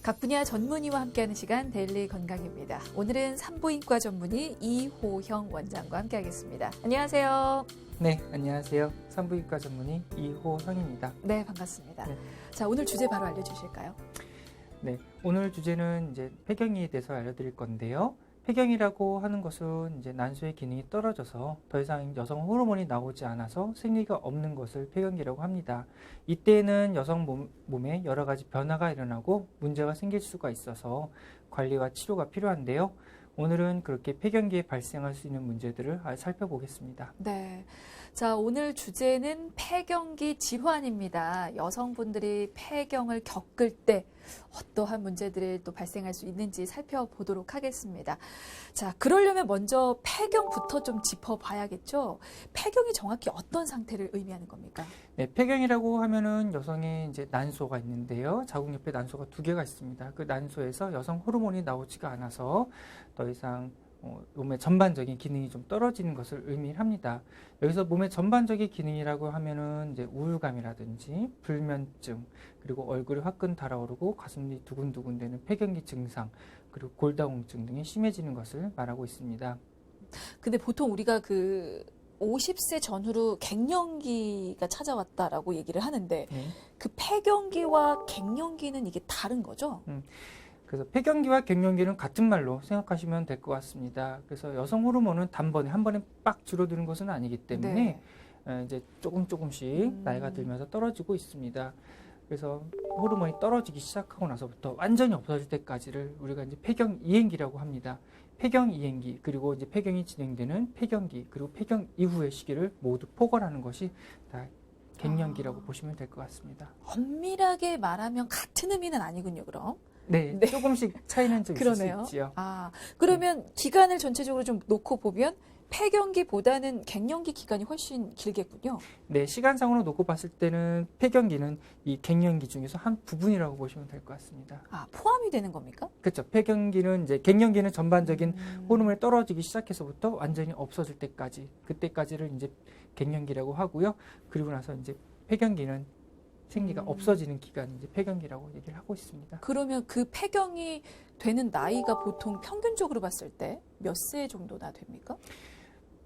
각 분야 전문의와 함께하는 시간 데일리 건강입니다. 오늘은 산부인과 전문의 이호형 원장과 함께하겠습니다. 안녕하세요. 네, 안녕하세요. 산부인과 전문의 이호형입니다. 네, 반갑습니다. 네. 자, 오늘 주제 바로 알려주실까요? 네, 오늘 주제는 이제 폐경이에 대해서 알려드릴 건데요. 폐경이라고 하는 것은 이제 난소의 기능이 떨어져서 더 이상 여성 호르몬이 나오지 않아서 생리가 없는 것을 폐경기라고 합니다. 이때는 여성 몸에 여러 가지 변화가 일어나고 문제가 생길 수가 있어서 관리와 치료가 필요한데요. 오늘은 그렇게 폐경기에 발생할 수 있는 문제들을 살펴보겠습니다. 네. 자, 오늘 주제는 폐경기 질환입니다. 여성분들이 폐경을 겪을 때 어떠한 문제들이 또 발생할 수 있는지 살펴보도록 하겠습니다. 자, 그러려면 먼저 폐경부터 좀 짚어봐야겠죠. 폐경이 정확히 어떤 상태를 의미하는 겁니까? 네, 폐경이라고 하면은 여성의 이제 난소가 있는데요. 자궁 옆에 난소가 두 개가 있습니다. 그 난소에서 여성 호르몬이 나오지가 않아서 더 이상 몸의 전반적인 기능이 좀 떨어지는 것을 의미합니다. 여기서 몸의 전반적인 기능이라고 하면은 이제 우울감이라든지 불면증, 그리고 얼굴이 화끈 달아오르고 가슴이 두근두근 되는 폐경기 증상, 그리고 골다공증 등이 심해지는 것을 말하고 있습니다. 근데 보통 우리가 50세 전후로 갱년기가 찾아왔다라고 얘기를 하는데 네. 그 폐경기와 갱년기는 이게 다른 거죠? 그래서 폐경기와 갱년기는 같은 말로 생각하시면 될 것 같습니다. 그래서 여성 호르몬은 단번에 한 번에 빡 줄어드는 것은 아니기 때문에 이제 조금씩 나이가 들면서 떨어지고 있습니다. 그래서 호르몬이 떨어지기 시작하고 나서부터 완전히 없어질 때까지를 우리가 이제 폐경 이행기라고 합니다. 폐경 이행기, 그리고 이제 폐경이 진행되는 폐경기, 그리고 폐경 이후의 시기를 모두 포괄하는 것이 다 갱년기라고 보시면 될 것 같습니다. 엄밀하게 말하면 같은 의미는 아니군요, 그럼. 네, 조금씩 차이는 좀 있을 수 그러네요. 있지요. 그러면 기간을 전체적으로 좀 놓고 보면 폐경기보다는 갱년기 기간이 훨씬 길겠군요. 네, 시간상으로 놓고 봤을 때는 폐경기는 이 갱년기 중에서 한 부분이라고 보시면 될 것 같습니다. 포함이 되는 겁니까? 그렇죠. 폐경기는 이제 갱년기는 전반적인 호르몬이 떨어지기 시작해서부터 완전히 없어질 때까지, 그때까지를 이제 갱년기라고 하고요. 그리고 나서 이제 폐경기는 생리가 없어지는 기간이 이제 폐경기라고 얘기를 하고 있습니다. 그러면 그 폐경이 되는 나이가 보통 평균적으로 봤을 때 몇 세 정도나 됩니까?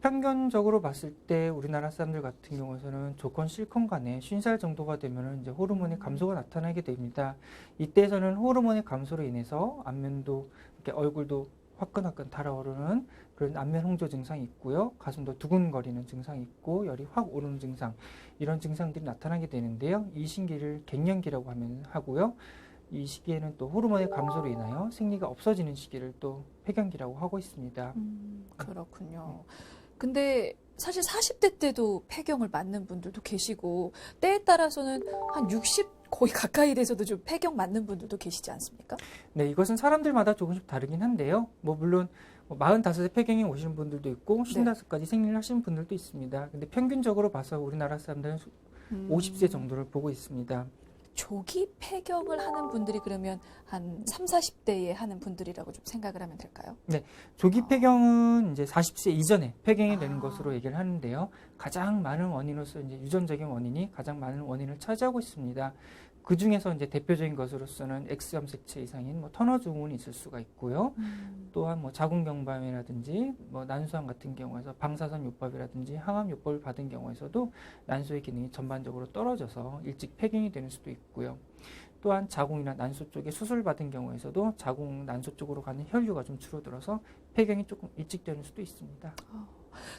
평균적으로 봤을 때 우리나라 사람들 같은 경우에는 조건 실컷 간에 50살 정도가 되면 이제 호르몬의 감소가 나타나게 됩니다. 이때에서는 호르몬의 감소로 인해서 안면도 이렇게 얼굴도 화끈화끈 달아오르는 그런 안면 홍조 증상이 있고요. 가슴도 두근거리는 증상이 있고 열이 확 오르는 증상, 이런 증상들이 나타나게 되는데요. 이 시기를 갱년기라고 하고요. 이 시기에는 또 호르몬의 감소로 인하여 생리가 없어지는 시기를 또 폐경기라고 하고 있습니다. 그렇군요. 근데 사실 40대 때도 폐경을 맞는 분들도 계시고 때에 따라서는 한 60 거의 가까이 돼서도 좀 폐경 맞는 분들도 계시지 않습니까? 네, 이것은 사람들마다 조금씩 다르긴 한데요. 물론 45세 폐경이 오시는 분들도 있고 55까지 생리를 하시는 분들도 있습니다. 근데 평균적으로 봐서 우리나라 사람들은 50세 정도를 보고 있습니다. 조기 폐경을 하는 분들이 그러면 한 30, 40대에 하는 분들이라고 좀 생각을 하면 될까요? 네, 조기 폐경은 이제 40세 이전에 폐경이 되는 것으로 얘기를 하는데요. 가장 많은 원인으로서 이제 유전적인 원인이 가장 많은 원인을 차지하고 있습니다. 그 중에서 이제 대표적인 것으로서는 X염색체 이상인 터너 증후군이 있을 수가 있고요. 또한 자궁경부암이라든지 난소암 같은 경우에서 방사선 요법이라든지 항암 요법을 받은 경우에서도 난소의 기능이 전반적으로 떨어져서 일찍 폐경이 되는 수도 있고요. 또한 자궁이나 난소 쪽에 수술 받은 경우에서도 자궁 난소 쪽으로 가는 혈류가 좀 줄어들어서 폐경이 조금 일찍 되는 수도 있습니다.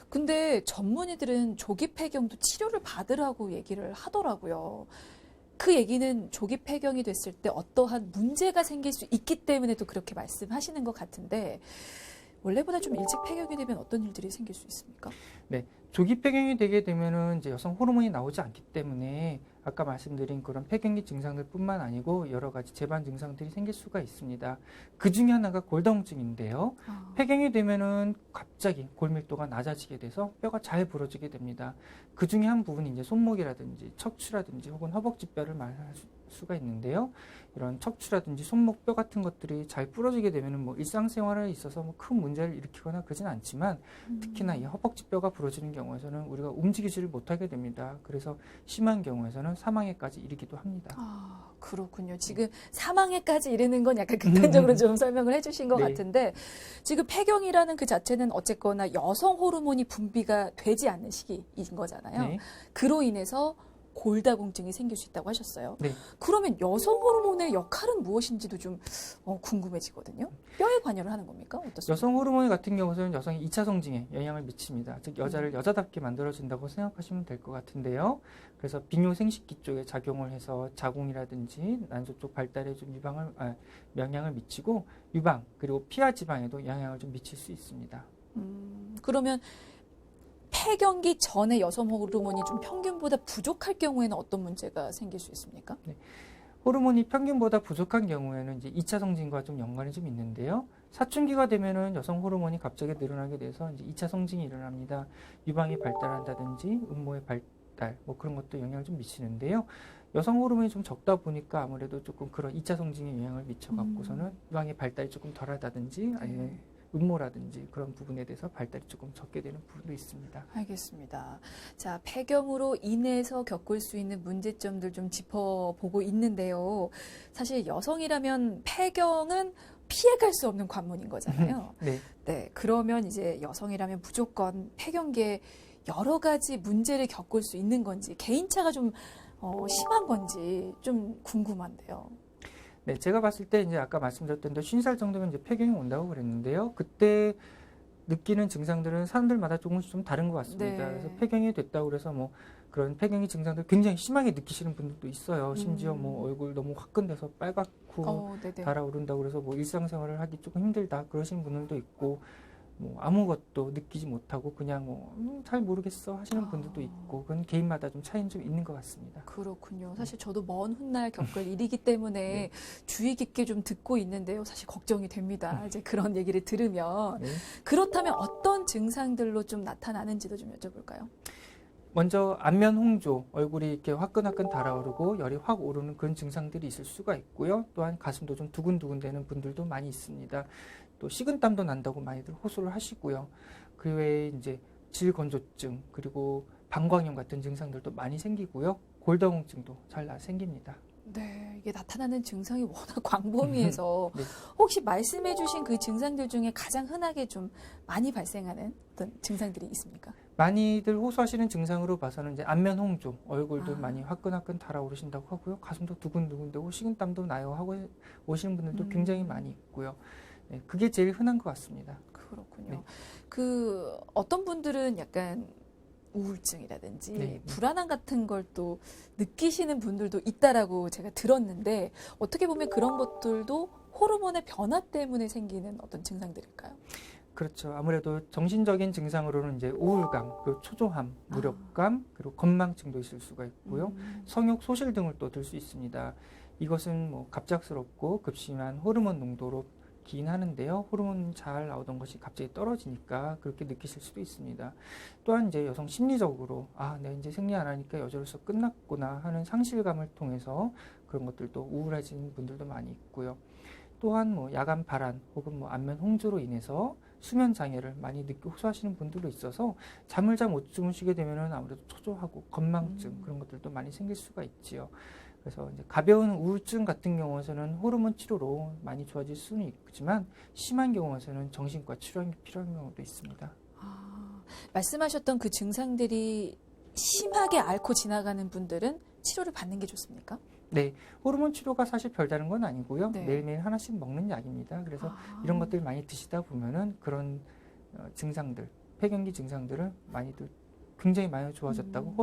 근데 전문의들은 조기 폐경도 치료를 받으라고 얘기를 하더라고요. 그 얘기는 조기 폐경이 됐을 때 어떠한 문제가 생길 수 있기 때문에 또 그렇게 말씀하시는 것 같은데 원래보다 좀 일찍 폐경이 되면 어떤 일들이 생길 수 있습니까? 네, 조기 폐경이 되게 되면은 이제 여성 호르몬이 나오지 않기 때문에 아까 말씀드린 그런 폐경기 증상들뿐만 아니고 여러 가지 재반 증상들이 생길 수가 있습니다. 그 중에 하나가 골다공증인데요. 폐경이 되면은 갑자기 골밀도가 낮아지게 돼서 뼈가 잘 부러지게 됩니다. 그 중에 한 부분이 이제 손목이라든지 척추라든지 혹은 허벅지뼈를 수가 있는데요. 이런 척추라든지 손목 뼈 같은 것들이 잘 부러지게 되면은 뭐 일상생활에 있어서 뭐 큰 문제를 일으키거나 그러진 않지만 특히나 이 허벅지 뼈가 부러지는 경우에서는 우리가 움직이지를 못하게 됩니다. 그래서 심한 경우에서는 사망에까지 이르기도 합니다. 아, 그렇군요. 지금 사망에까지 이르는 건 약간 극단적으로 좀 설명을 해주신 것 네. 같은데 지금 폐경이라는 그 자체는 어쨌거나 여성 호르몬이 분비가 되지 않는 시기인 거잖아요. 네. 그로 인해서 골다공증이 생길 수 있다고 하셨어요. 네. 그러면 여성 호르몬의 역할은 무엇인지도 좀 궁금해지거든요. 뼈에 관여를 하는 겁니까? 어떻습니까? 여성 호르몬 같은 경우는 여성의 2차 성징에 영향을 미칩니다. 즉 여자를 여자답게 만들어준다고 생각하시면 될 것 같은데요. 그래서 비뇨생식기 쪽에 작용을 해서 자궁이라든지 난소 쪽 발달에 좀 영향을 미치고 유방 그리고 피하 지방에도 영향을 좀 미칠 수 있습니다. 그러면 폐경기 전에 여성 호르몬이 좀 평균보다 부족할 경우에는 어떤 문제가 생길 수 있습니까? 호르몬이 평균보다 부족한 경우에는 이제 2차 성징과 좀 연관이 좀 있는데요. 사춘기가 되면은 여성 호르몬이 갑자기 늘어나게 돼서 이제 2차 성징이 일어납니다. 유방이 발달한다든지 음모의 발달 뭐 그런 것도 영향을 좀 미치는데요. 여성 호르몬이 좀 적다 보니까 아무래도 조금 그런 2차 성징에 영향을 미쳐갖고서는 유방의 발달이 조금 덜하다든지 아니면 음모라든지 그런 부분에 대해서 발달이 조금 적게 되는 부분도 있습니다. 알겠습니다. 자, 폐경으로 인해서 겪을 수 있는 문제점들 좀 짚어보고 있는데요. 사실 여성이라면 폐경은 피해갈 수 없는 관문인 거잖아요. 네. 네, 그러면 이제 여성이라면 무조건 폐경기에 여러 가지 문제를 겪을 수 있는 건지 개인차가 좀 심한 건지 좀 궁금한데요. 네, 제가 봤을 때 이제 아까 말씀드렸던 대로 50살 정도면 이제 폐경이 온다고 그랬는데요. 그때 느끼는 증상들은 사람들마다 조금씩 좀 다른 것 같습니다. 네. 그래서 폐경이 됐다고 그래서 뭐 그런 폐경의 증상들 굉장히 심하게 느끼시는 분들도 있어요. 심지어 뭐 얼굴 너무 화끈해서 빨갛고 네네. 달아오른다고 그래서 뭐 일상생활을 하기 조금 힘들다 그러시는 분들도 있고 뭐 아무것도 느끼지 못하고 그냥 뭐 잘 모르겠어 하시는 분들도 있고 그건 개인마다 좀 차이는 좀 있는 것 같습니다. 그렇군요. 사실 저도 먼 훗날 겪을 일이기 때문에 네. 주의 깊게 좀 듣고 있는데요. 사실 걱정이 됩니다. 이제 그런 얘기를 들으면. 네. 그렇다면 어떤 증상들로 좀 나타나는지도 좀 여쭤볼까요? 먼저 안면 홍조, 얼굴이 이렇게 화끈화끈 달아오르고 열이 확 오르는 그런 증상들이 있을 수가 있고요. 또한 가슴도 좀 두근두근 되는 분들도 많이 있습니다. 또 식은땀도 난다고 많이들 호소를 하시고요. 그 외에 이제 질건조증 그리고 방광염 같은 증상들도 많이 생기고요. 골다공증도 잘 생깁니다. 네, 이게 나타나는 증상이 워낙 광범위해서 네. 혹시 말씀해 주신 그 증상들 중에 가장 흔하게 좀 많이 발생하는 어떤 증상들이 있습니까? 많이들 호소하시는 증상으로 봐서는 이제 안면 홍조, 얼굴도 아. 많이 화끈화끈 달아오르신다고 하고요. 가슴도 두근두근되고 식은땀도 나요 하고 오시는 분들도 굉장히 많이 있고요. 네, 그게 제일 흔한 것 같습니다. 그렇군요. 네. 그 어떤 분들은 약간 우울증이라든지 네. 불안함 같은 걸 또 느끼시는 분들도 있다라고 제가 들었는데 어떻게 보면 그런 것들도 호르몬의 변화 때문에 생기는 어떤 증상들일까요? 그렇죠. 아무래도 정신적인 증상으로는 이제 우울감, 그리고 초조함, 무력감, 그리고 건망증도 있을 수가 있고요. 성욕 소실 등을 또 들 수 있습니다. 이것은 뭐 갑작스럽고 급심한 호르몬 농도로 기인하는데요. 호르몬 잘 나오던 것이 갑자기 떨어지니까 그렇게 느끼실 수도 있습니다. 또한 이제 여성 심리적으로 내가 이제 생리 안 하니까 여자로서 끝났구나 하는 상실감을 통해서 그런 것들도 우울해지는 분들도 많이 있고요. 또한 뭐 야간 발한 혹은 뭐 안면 홍조로 인해서 수면 장애를 많이 호소하시는 분들도 있어서 잠을 잘 못 주무시게 되면은 아무래도 초조하고 건망증 그런 것들도 많이 생길 수가 있지요. 그래서 이제 가벼운 우울증 같은 경우에는 호르몬 치료로 많이 좋아질 수는 있지만 심한 경우에는 정신과 치료가 필요한 경우도 있습니다. 말씀하셨던 그 증상들이 심하게 앓고 지나가는 분들은 치료를 받는 게 좋습니까? 네, 호르몬 치료가 사실 별다른 건 아니고요. 네. 매일매일 하나씩 먹는 약입니다. 그래서 이런 것들 많이 드시다 보면은 그런 증상들, 폐경기 증상들을 많이들 굉장히 많이 좋아졌다고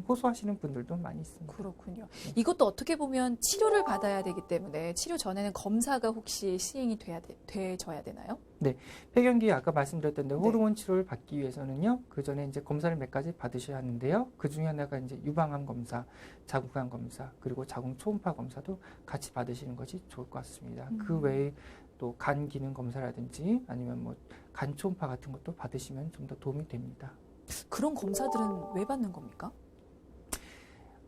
호소하시는 분들도 많이 있습니다. 그렇군요. 이것도 어떻게 보면 치료를 받아야 되기 때문에 치료 전에는 검사가 혹시 시행이 돼져야 되나요? 네, 폐경기 아까 말씀드렸던 대로 네. 호르몬 치료를 받기 위해서는요. 그 전에 이제 검사를 몇 가지 받으셔야 하는데요. 그 중에 하나가 이제 유방암 검사, 자궁암 검사, 그리고 자궁 초음파 검사도 같이 받으시는 것이 좋을 것 같습니다. 그 외에 또 간 기능 검사라든지 아니면 뭐 간 초음파 같은 것도 받으시면 좀 더 도움이 됩니다. 그런 검사들은 왜 받는 겁니까?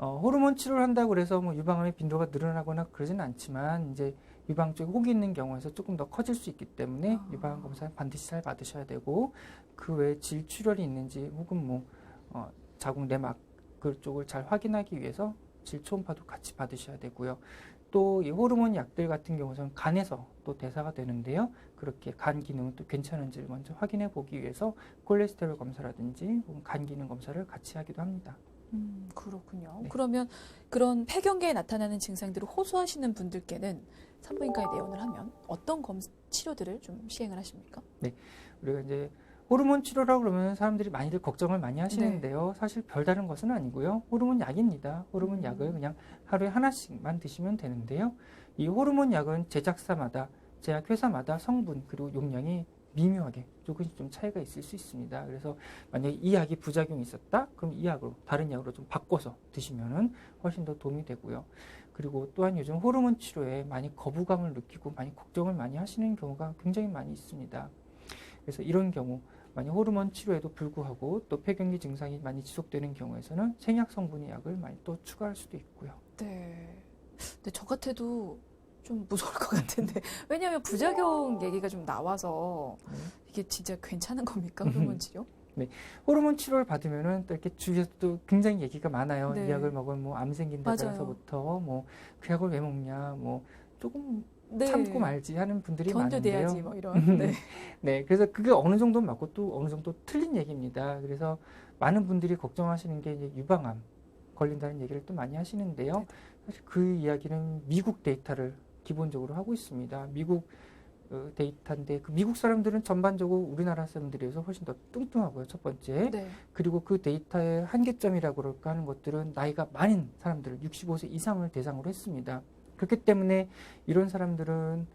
호르몬 치료를 한다고 그래서 뭐 유방암의 빈도가 늘어나거나 그러지는 않지만 이제 유방 쪽에 혹이 있는 경우에서 조금 더 커질 수 있기 때문에 유방암 검사는 반드시 잘 받으셔야 되고 그 외에 질출혈이 있는지 혹은 뭐 자궁 내막 그쪽을 잘 확인하기 위해서 질 초음파도 같이 받으셔야 되고요. 또 이 호르몬 약들 같은 경우는 간에서 또 대사가 되는데요. 그렇게 간 기능은 또 괜찮은지를 먼저 확인해 보기 위해서 콜레스테롤 검사라든지 혹은 간 기능 검사를 같이 하기도 합니다. 그렇군요. 네. 그러면 그런 폐경기에 나타나는 증상들을 호소하시는 분들께는 산부인과에 내원을 하면 어떤 치료들을 좀 시행을 하십니까? 우리가 이제 호르몬 치료라고 그러면 사람들이 많이들 걱정을 많이 하시는데요. 사실 별다른 것은 아니고요. 호르몬 약입니다. 호르몬 약을 그냥 하루에 하나씩만 드시면 되는데요. 이 호르몬 약은 제작사마다, 제약회사마다 성분 그리고 용량이 미묘하게 조금씩 좀 차이가 있을 수 있습니다. 그래서 만약에 이 약이 부작용이 있었다? 그럼 이 약으로, 다른 약으로 좀 바꿔서 드시면은 훨씬 더 도움이 되고요. 그리고 또한 요즘 호르몬 치료에 많이 거부감을 느끼고 많이 걱정을 많이 하시는 경우가 굉장히 많이 있습니다. 그래서 이런 경우, 만약 호르몬 치료에도 불구하고 또 폐경기 증상이 많이 지속되는 경우에서는 생약 성분의 약을 많이 또 추가할 수도 있고요. 네. 근데 저 같아도 좀 무서울 것 같은데 왜냐하면 부작용 얘기가 좀 나와서 이게 진짜 괜찮은 겁니까? 호르몬 치료? 호르몬 치료를 받으면은 또 이렇게 주위에서도 굉장히 얘기가 많아요. 네. 이 약을 먹으면 뭐 암 생긴다부터 맞아요. 뭐 그 약을 왜 먹냐, 뭐 조금 네. 참고 말지 하는 분들이 많은데요. 견뎌내야지 뭐 이런. 네. 네, 그래서 그게 어느 정도 맞고 또 어느 정도 틀린 얘기입니다. 그래서 많은 분들이 걱정하시는 게 이제 유방암 걸린다는 얘기를 또 많이 하시는데요. 네. 사실 그 이야기는 미국 데이터를 기본적으로 하고 있습니다. 미국 데이터인데 그 미국 사람들은 전반적으로 우리나라 사람들에 비해서 훨씬 더 뚱뚱하고요. 첫 번째. 네. 그리고 그 데이터의 한계점이라고 그럴까 하는 것들은 나이가 많은 사람들, 65세 이상을 대상으로 했습니다. 그렇기 때문에 이런 사람들은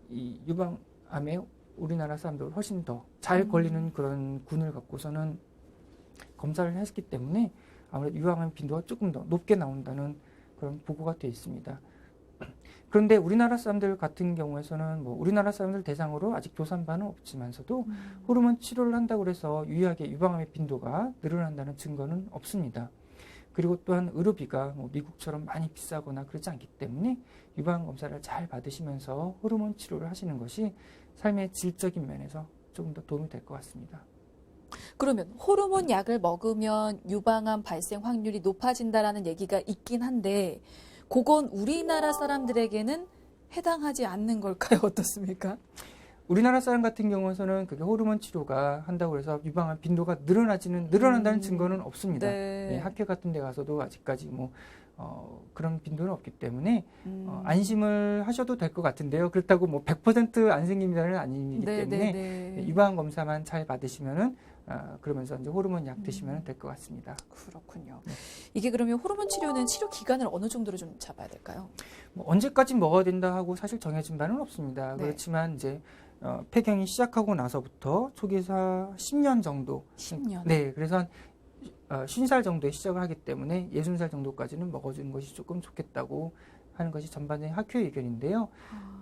이 유방암에 우리나라 사람들 훨씬 더 잘 걸리는 그런 군을 갖고서는 검사를 했기 때문에 아무래도 유방암 빈도가 조금 더 높게 나온다는 그런 보고가 되어 있습니다. 그런데 우리나라 사람들 같은 경우에서는 뭐 우리나라 사람들 대상으로 아직 조사한 바는 없지만서도 호르몬 치료를 한다고 해서 유의하게 유방암의 빈도가 늘어난다는 증거는 없습니다. 그리고 또한 의료비가 뭐 미국처럼 많이 비싸거나 그렇지 않기 때문에 유방 검사를 잘 받으시면서 호르몬 치료를 하시는 것이 삶의 질적인 면에서 조금 더 도움이 될 것 같습니다. 그러면 호르몬 약을 먹으면 유방암 발생 확률이 높아진다라는 얘기가 있긴 한데 그건 우리나라 사람들에게는 해당하지 않는 걸까요? 어떻습니까? 우리나라 사람 같은 경우에는 그게 호르몬 치료가 한다고 해서 유방암 빈도가 늘어난다는 증거는 없습니다. 네. 네, 학회 같은 데 가서도 아직까지 뭐 그런 빈도는 없기 때문에 안심을 하셔도 될 것 같은데요. 그렇다고 뭐 100% 안 생깁니다는 아니기 때문에 네. 유방 검사만 잘 받으시면은 그러면서 이제 호르몬 약 드시면 될 것 같습니다. 그렇군요. 네. 이게 그러면 호르몬 치료는 치료 기간을 어느 정도로 좀 잡아야 될까요? 뭐 언제까지 먹어야 된다 하고 사실 정해진 바는 없습니다. 네. 그렇지만 이제 폐경이 시작하고 나서부터 초기사 10년 정도. 10년. 네, 그래서 한 50살 정도에 시작을 하기 때문에 60살 정도까지는 먹어주는 것이 조금 좋겠다고 하는 것이 전반적인 학회 의견인데요.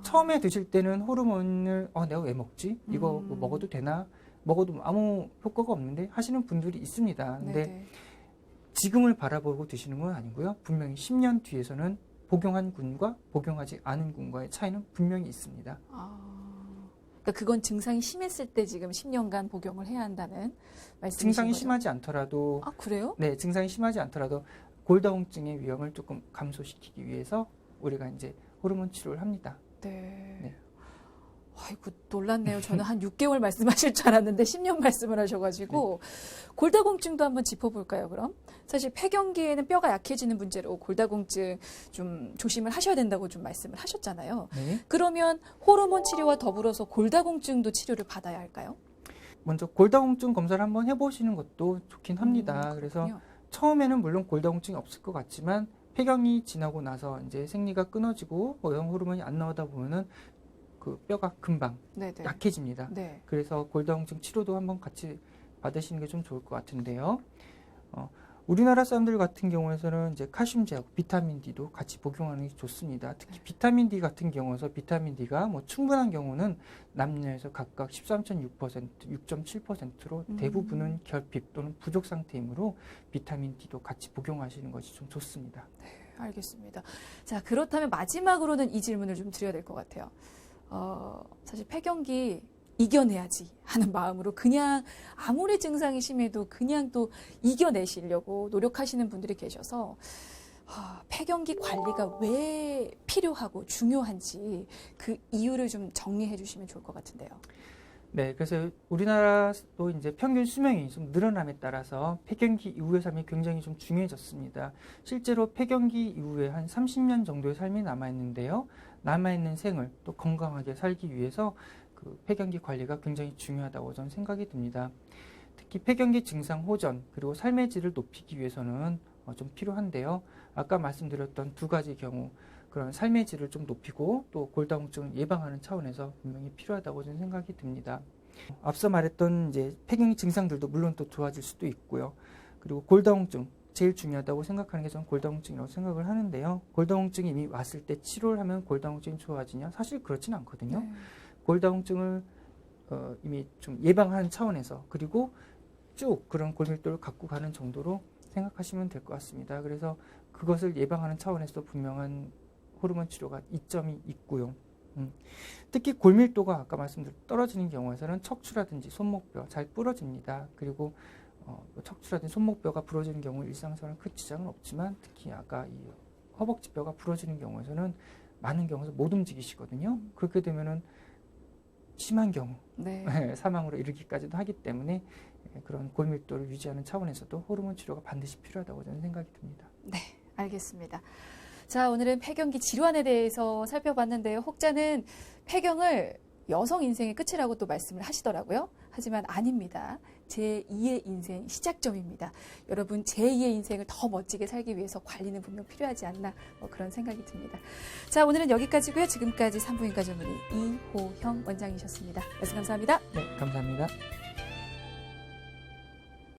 처음에 드실 때는 호르몬을 내가 왜 먹지? 이거 뭐 먹어도 되나? 먹어도 아무 효과가 없는데 하시는 분들이 있습니다. 근데 네네. 지금을 바라보고 드시는 건 아니고요. 분명히 10년 뒤에서는 복용한 군과 복용하지 않은 군과의 차이는 분명히 있습니다. 그러니까 그건 증상이 심했을 때 지금 10년간 복용을 해야 한다는 말씀이신 증상이 거죠? 심하지 않더라도 그래요? 네, 증상이 심하지 않더라도 골다공증의 위험을 조금 감소시키기 위해서 우리가 이제 호르몬 치료를 합니다. 네. 아이고 놀랐네요. 저는 한 6개월 말씀하실 줄 알았는데 10년 말씀을 하셔가지고 골다공증도 한번 짚어볼까요? 그럼 사실 폐경기에는 뼈가 약해지는 문제로 골다공증 좀 조심을 하셔야 된다고 좀 말씀을 하셨잖아요. 네. 그러면 호르몬 치료와 더불어서 골다공증도 치료를 받아야 할까요? 먼저 골다공증 검사를 한번 해보시는 것도 좋긴 합니다. 그래서 그렇군요. 처음에는 물론 골다공증이 없을 것 같지만 폐경이 지나고 나서 이제 생리가 끊어지고 여성 호르몬이 안 나오다 보면은 그 뼈가 금방 네네. 약해집니다. 네. 그래서 골다공증 치료도 한번 같이 받으시는 게 좀 좋을 것 같은데요. 우리나라 사람들 같은 경우에는 이제 칼슘제하고 비타민 D도 같이 복용하는 게 좋습니다. 특히 비타민 D 같은 경우에서 비타민 D가 뭐 충분한 경우는 남녀에서 각각 13.6%, 6.7%로 대부분은 결핍 또는 부족 상태이므로 비타민 D도 같이 복용하시는 것이 좀 좋습니다. 네, 알겠습니다. 자, 그렇다면 마지막으로는 이 질문을 좀 드려야 될 것 같아요. 사실 폐경기 이겨내야지 하는 마음으로 그냥 아무리 증상이 심해도 그냥 또 이겨내시려고 노력하시는 분들이 계셔서 폐경기 관리가 왜 필요하고 중요한지 그 이유를 좀 정리해 주시면 좋을 것 같은데요. 네, 그래서 우리나라도 이제 평균 수명이 좀 늘어남에 따라서 폐경기 이후의 삶이 굉장히 좀 중요해졌습니다. 실제로 폐경기 이후에 한 30년 정도의 삶이 남아있는데요. 남아있는 생을 또 건강하게 살기 위해서 그 폐경기 관리가 굉장히 중요하다고 저는 생각이 듭니다. 특히 폐경기 증상 호전 그리고 삶의 질을 높이기 위해서는 좀 필요한데요. 아까 말씀드렸던 두 가지 경우 그런 삶의 질을 좀 높이고 또 골다공증을 예방하는 차원에서 분명히 필요하다고 저는 생각이 듭니다. 앞서 말했던 이제 폐경기 증상들도 물론 또 좋아질 수도 있고요. 그리고 골다공증 제일 중요하다고 생각하는 게 저는 골다공증이라고 생각을 하는데요. 골다공증이 이미 왔을 때 치료를 하면 골다공증이 좋아지냐? 사실 그렇지는 않거든요. 네. 골다공증을 이미 좀 예방하는 차원에서 그리고 쭉 그런 골밀도를 갖고 가는 정도로 생각하시면 될 것 같습니다. 그래서 그것을 예방하는 차원에서 분명한 호르몬 치료가 이점이 있고요. 특히 골밀도가 아까 말씀드린 떨어지는 경우에서는 척추라든지 손목뼈 잘 부러집니다. 그리고 척추라든지 손목뼈가 부러지는 경우 일상생활은 큰 지장은 없지만 특히 아까 이 허벅지뼈가 부러지는 경우에서는 많은 경우에서 못 움직이시거든요. 그렇게 되면은 심한 경우 네. 사망으로 이르기까지도 하기 때문에 그런 골밀도를 유지하는 차원에서도 호르몬 치료가 반드시 필요하다고 저는 생각이 듭니다. 네, 알겠습니다. 자, 오늘은 폐경기 질환에 대해서 살펴봤는데요. 혹자는 폐경을 여성 인생의 끝이라고 또 말씀을 하시더라고요. 하지만 아닙니다. 제2의 인생 시작점입니다. 여러분 제2의 인생을 더 멋지게 살기 위해서 관리는 분명 필요하지 않나 그런 생각이 듭니다. 자, 오늘은 여기까지고요. 지금까지 산부인과 전문의 이호형 원장이셨습니다. 말씀 감사합니다. 네, 감사합니다.